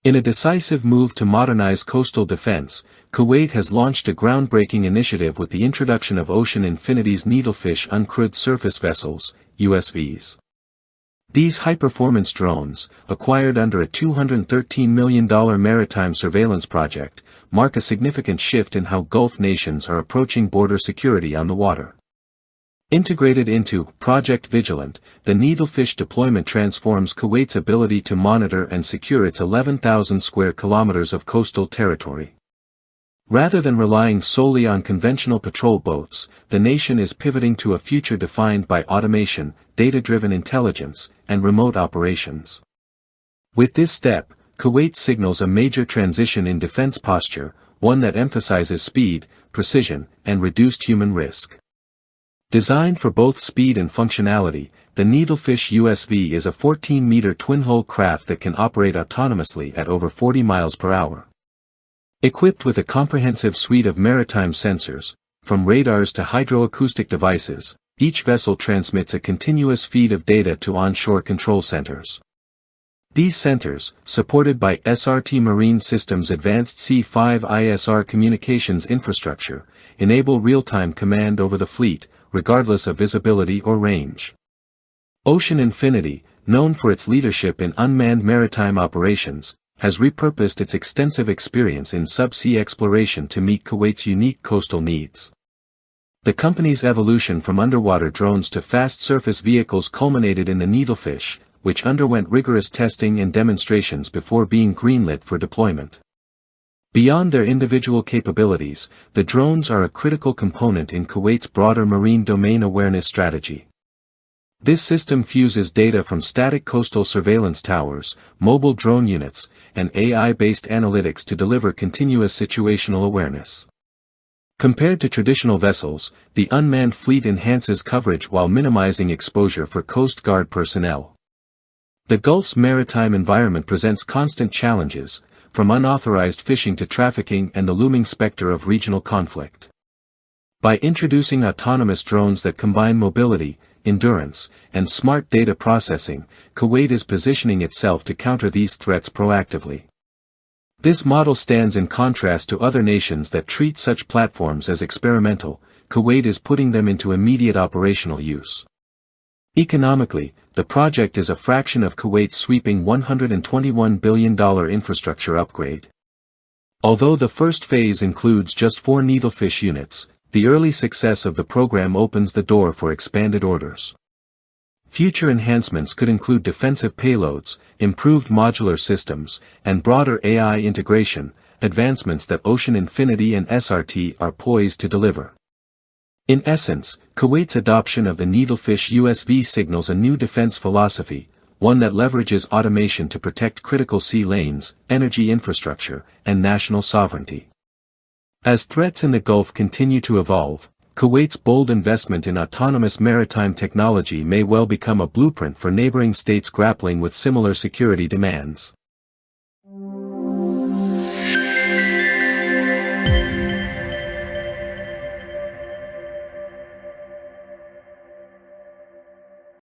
In a decisive move to modernize coastal defense, Kuwait has launched a groundbreaking initiative with the introduction of Ocean Infinity's NeedleFish uncrewed surface vessels, USVs. These high-performance drones, acquired under a $213 million maritime surveillance project, mark a significant shift in how Gulf nations are approaching border security on the water. Integrated into Project Vigilant, the NeedleFish deployment transforms Kuwait's ability to monitor and secure its 11,000 square kilometers of coastal territory. Rather than relying solely on conventional patrol boats, the nation is pivoting to a future defined by automation, data-driven intelligence, and remote operations. With this step, Kuwait signals a major transition in defense posture, one that emphasizes speed, precision, and reduced human risk. Designed for both speed and functionality, the NeedleFish USV is a 14-meter twin-hull craft that can operate autonomously at over 40 miles per hour. Equipped with a comprehensive suite of maritime sensors, from radars to hydroacoustic devices, each vessel transmits a continuous feed of data to onshore control centers. These centers, supported by SRT Marine Systems' advanced C5 ISR communications infrastructure, enable real-time command over the fleet, regardless of visibility or range. Ocean Infinity, known for its leadership in unmanned maritime operations, has repurposed its extensive experience in subsea exploration to meet Kuwait's unique coastal needs. The company's evolution from underwater drones to fast surface vehicles culminated in the NeedleFish, which underwent rigorous testing and demonstrations before being greenlit for deployment. Beyond their individual capabilities, the drones are a critical component in Kuwait's broader marine domain awareness strategy. This system fuses data from static coastal surveillance towers, mobile drone units, and AI-based analytics to deliver continuous situational awareness. Compared to traditional vessels, the unmanned fleet enhances coverage while minimizing exposure for Coast Guard personnel. The Gulf's maritime environment presents constant challenges, from unauthorized fishing to trafficking and the looming specter of regional conflict. By introducing autonomous drones that combine mobility, endurance, and smart data processing, Kuwait is positioning itself to counter these threats proactively. This model stands in contrast to other nations that treat such platforms as experimental. Kuwait is putting them into immediate operational use. Economically, the project is a fraction of Kuwait's sweeping $121 billion infrastructure upgrade. Although the first phase includes just 4 NeedleFish units, the early success of the program opens the door for expanded orders. Future enhancements could include defensive payloads, improved modular systems, and broader AI integration, advancements that Ocean Infinity and SRT are poised to deliver. In essence, Kuwait's adoption of the NeedleFish USV signals a new defense philosophy, one that leverages automation to protect critical sea lanes, energy infrastructure, and national sovereignty. As threats in the Gulf continue to evolve, Kuwait's bold investment in autonomous maritime technology may well become a blueprint for neighboring states grappling with similar security demands.